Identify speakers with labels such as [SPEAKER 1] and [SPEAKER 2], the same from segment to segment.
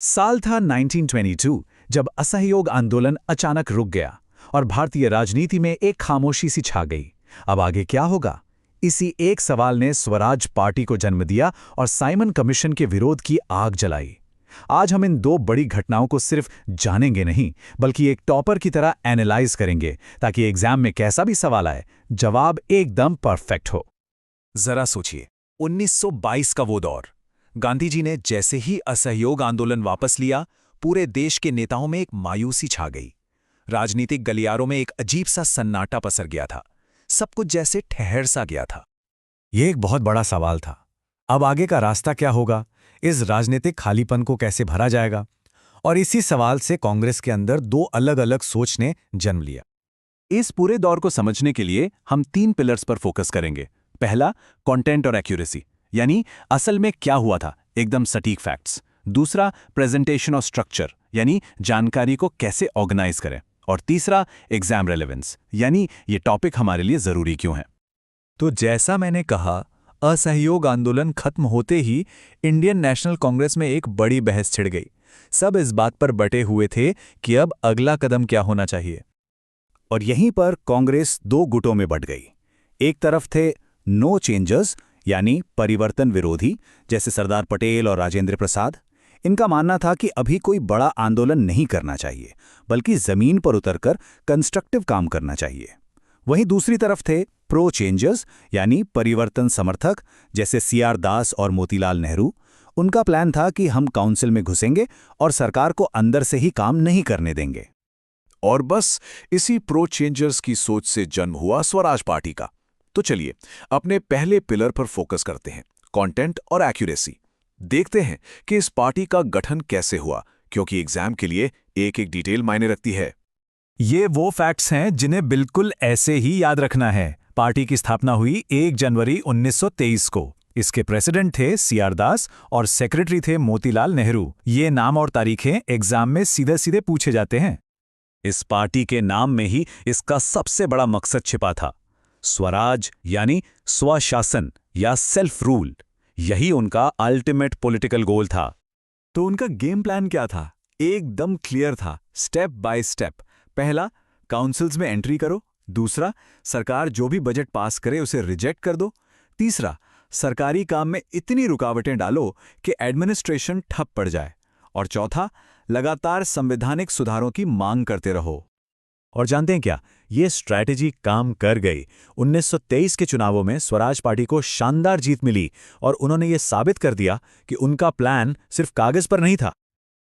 [SPEAKER 1] साल था 1922 जब असहयोग आंदोलन अचानक रुक गया और भारतीय राजनीति में एक खामोशी सी छा गई। अब आगे क्या होगा? इसी एक सवाल ने स्वराज पार्टी को जन्म दिया और साइमन कमीशन के विरोध की आग जलाई। आज हम इन दो बड़ी घटनाओं को सिर्फ जानेंगे नहीं, बल्कि एक टॉपर की तरह एनालाइज करेंगे, ताकि एग्जाम में कैसा भी सवाल आए, जवाब एकदम परफेक्ट हो।
[SPEAKER 2] जरा सोचिए, 1922 का वो दौर। गांधी जी ने जैसे ही असहयोग आंदोलन वापस लिया, पूरे देश के नेताओं में एक मायूसी छा गई। राजनीतिक गलियारों में एक अजीब सा सन्नाटा पसर गया था। सब कुछ जैसे ठहर सा गया था।
[SPEAKER 1] ये एक बहुत बड़ा सवाल था। अब आगे का रास्ता क्या होगा? इस राजनीतिक खालीपन को कैसे भरा जाएगा? और इसी सवाल से कांग्रेस के अंदर दो अलग अलग सोच ने जन्म लिया।
[SPEAKER 2] इस पूरे दौर को समझने के लिए हम 3 पिलर्स पर फोकस करेंगे। पहला, कंटेंट और एक्यूरेसी, यानी असल में क्या हुआ था, एकदम सटीक फैक्ट्स। दूसरा, प्रेजेंटेशन और स्ट्रक्चर, यानी जानकारी को कैसे ऑर्गेनाइज करें। और तीसरा, एग्जाम रेलेवेंस, यानी ये टॉपिक हमारे लिए जरूरी क्यों है। तो जैसा मैंने कहा, असहयोग आंदोलन खत्म होते ही इंडियन नेशनल कांग्रेस में एक बड़ी बहस छिड़ गई। सब इस बात पर बटे हुए थे कि अब अगला कदम क्या होना चाहिए।
[SPEAKER 1] और यहीं पर कांग्रेस दो गुटों में बंट गई। एक तरफ थे नो चेंजर्स, यानी परिवर्तन विरोधी, जैसे सरदार पटेल और राजेंद्र प्रसाद। इनका मानना था कि अभी कोई बड़ा आंदोलन नहीं करना चाहिए, बल्कि जमीन पर उतरकर कंस्ट्रक्टिव काम करना चाहिए। वहीं दूसरी तरफ थे प्रो चेंजर्स, यानी परिवर्तन समर्थक, जैसे सीआर दास और मोतीलाल नेहरू। उनका प्लान था कि हम काउंसिल में घुसेंगे और सरकार को अंदर से ही काम नहीं करने देंगे।
[SPEAKER 2] और बस इसी प्रो चेंजर्स की सोच से जन्म हुआ स्वराज पार्टी का। तो चलिए अपने पहले पिलर पर फोकस करते हैं, कंटेंट और एक्यूरेसी। देखते हैं कि इस पार्टी का गठन कैसे हुआ, क्योंकि एग्जाम के लिए एक एक डिटेल मायने रखती है।
[SPEAKER 1] ये वो फैक्ट्स हैं जिन्हें बिल्कुल ऐसे ही याद रखना है। पार्टी की स्थापना हुई 1 जनवरी 1923 को। इसके प्रेसिडेंट थे सीआर दास और सेक्रेटरी थे मोतीलाल नेहरू। ये नाम और तारीखें एग्जाम में सीधे सीधे पूछे जाते हैं। इस पार्टी के नाम में ही इसका सबसे बड़ा मकसद छिपा था। स्वराज, यानी स्वशासन या सेल्फ रूल, यही उनका अल्टीमेट पॉलिटिकल गोल था।
[SPEAKER 2] तो उनका गेम प्लान क्या था? एकदम क्लियर था, स्टेप बाय स्टेप। पहला, काउंसिल्स में एंट्री करो। दूसरा, सरकार जो भी बजट पास करे उसे रिजेक्ट कर दो। तीसरा, सरकारी काम में इतनी रुकावटें डालो कि एडमिनिस्ट्रेशन ठप पड़ जाए। और चौथा, लगातार संवैधानिक सुधारों की मांग करते रहो।
[SPEAKER 1] और जानते हैं क्या, ये स्ट्रैटेजी काम कर गई। 1923 के चुनावों में स्वराज पार्टी को शानदार जीत मिली और उन्होंने ये साबित कर दिया कि उनका प्लान सिर्फ कागज पर नहीं था।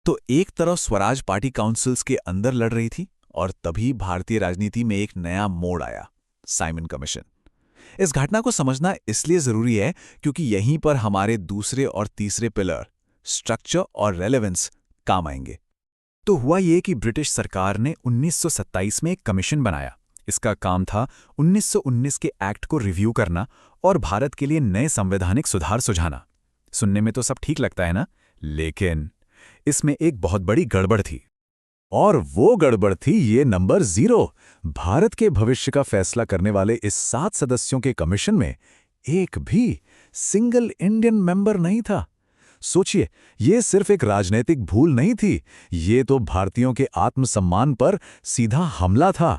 [SPEAKER 2] तो एक तरफ स्वराज पार्टी काउंसिल्स के अंदर लड़ रही थी, और तभी भारतीय राजनीति में एक नया मोड़ आया, साइमन कमीशन। इस घटना को समझना इसलिए जरूरी है क्योंकि यहीं पर हमारे दूसरे और तीसरे पिलर, स्ट्रक्चर और रेलेवेंस, काम आएंगे। तो हुआ ये कि ब्रिटिश सरकार ने 1927 में एक कमीशन बनाया। इसका काम था 1919 के एक्ट को रिव्यू करना और भारत के लिए नए संवैधानिक सुधार सुझाना। सुनने में तो सब ठीक लगता है ना, लेकिन इसमें एक बहुत बड़ी गड़बड़ थी। और वो गड़बड़ थी ये नंबर 0। भारत के भविष्य का फैसला करने वाले इस 7 सदस्यों के कमीशन में एक भी सिंगल इंडियन मेंबर नहीं था। सोचिए, ये सिर्फ एक राजनीतिक भूल नहीं थी, ये तो भारतीयों के आत्मसम्मान पर सीधा हमला था।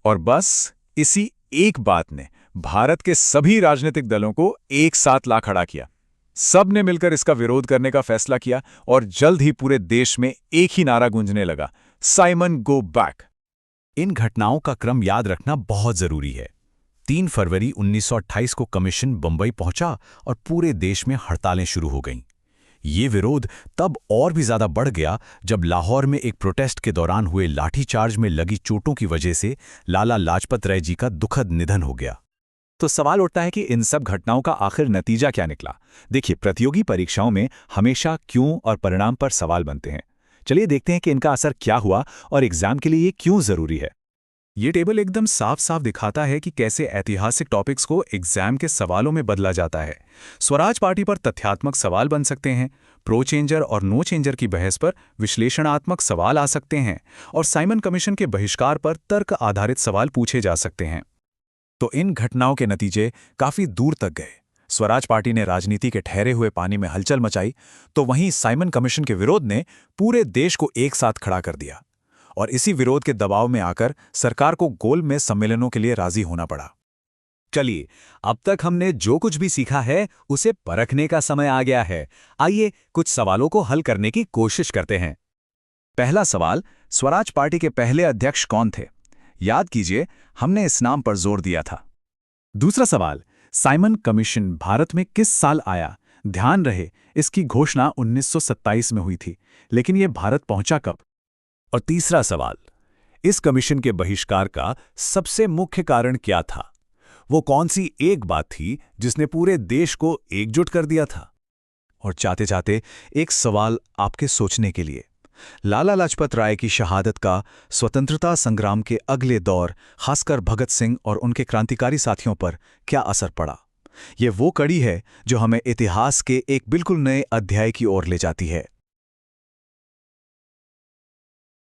[SPEAKER 2] और बस इसी एक बात ने भारत के सभी राजनीतिक दलों को एक साथ ला खड़ा किया। सब ने मिलकर इसका विरोध करने का फैसला किया और जल्द ही पूरे देश में एक ही नारा गूंजने लगा, साइमन गो बैक।
[SPEAKER 1] इन घटनाओं का क्रम याद रखना बहुत जरूरी है। 3 फरवरी 1928 को कमीशन बंबई पहुंचा और पूरे देश में हड़तालें शुरू हो गईं। ये विरोध तब और भी ज्यादा बढ़ गया जब लाहौर में एक प्रोटेस्ट के दौरान हुए लाठीचार्ज में लगी चोटों की वजह से लाला लाजपत राय जी का दुखद निधन हो गया।
[SPEAKER 2] तो सवाल उठता है कि इन सब घटनाओं का आखिर नतीजा क्या निकला। देखिए, प्रतियोगी परीक्षाओं में हमेशा क्यों और परिणाम पर सवाल बनते हैं। चलिए देखते हैं कि इनका असर क्या हुआ और एग्जाम के लिए ये क्यों जरूरी है। ये टेबल एकदम साफ साफ दिखाता है कि कैसे ऐतिहासिक टॉपिक्स को एग्जाम के सवालों में बदला जाता है। स्वराज पार्टी पर तथ्यात्मक सवाल बन सकते हैं, प्रो चेंजर और नो चेंजर की बहस पर विश्लेषणात्मक सवाल आ सकते हैं, और साइमन कमीशन के बहिष्कार पर तर्क आधारित सवाल पूछे जा सकते हैं। तो इन घटनाओं के नतीजे काफी दूर तक गए। स्वराज पार्टी ने राजनीति के ठहरे हुए पानी में हलचल मचाई, तो वहीं साइमन कमीशन के विरोध ने पूरे देश को एक साथ खड़ा कर दिया और इसी विरोध के दबाव में आकर सरकार को गोलमेज सम्मेलनों के लिए राजी होना पड़ा।
[SPEAKER 1] चलिए, अब तक हमने जो कुछ भी सीखा है उसे परखने का समय आ गया है। आइए कुछ सवालों को हल करने की कोशिश करते हैं। पहला सवाल, स्वराज पार्टी के पहले अध्यक्ष कौन थे? याद कीजिए, हमने इस नाम पर जोर दिया था। दूसरा सवाल, साइमन कमीशन भारत में किस साल आया? ध्यान रहे, इसकी घोषणा 1927 में हुई थी, लेकिन यह भारत पहुंचा कब? और तीसरा सवाल, इस कमीशन के बहिष्कार का सबसे मुख्य कारण क्या था? वो कौन सी एक बात थी जिसने पूरे देश को एकजुट कर दिया था? और चाहते चाहते एक सवाल आपके सोचने के लिए, लाला लाजपत राय की शहादत का स्वतंत्रता संग्राम के अगले दौर, खासकर भगत सिंह और उनके क्रांतिकारी साथियों पर क्या असर पड़ा? ये वो कड़ी है जो हमें इतिहास के एक बिल्कुल नए अध्याय की ओर ले जाती है।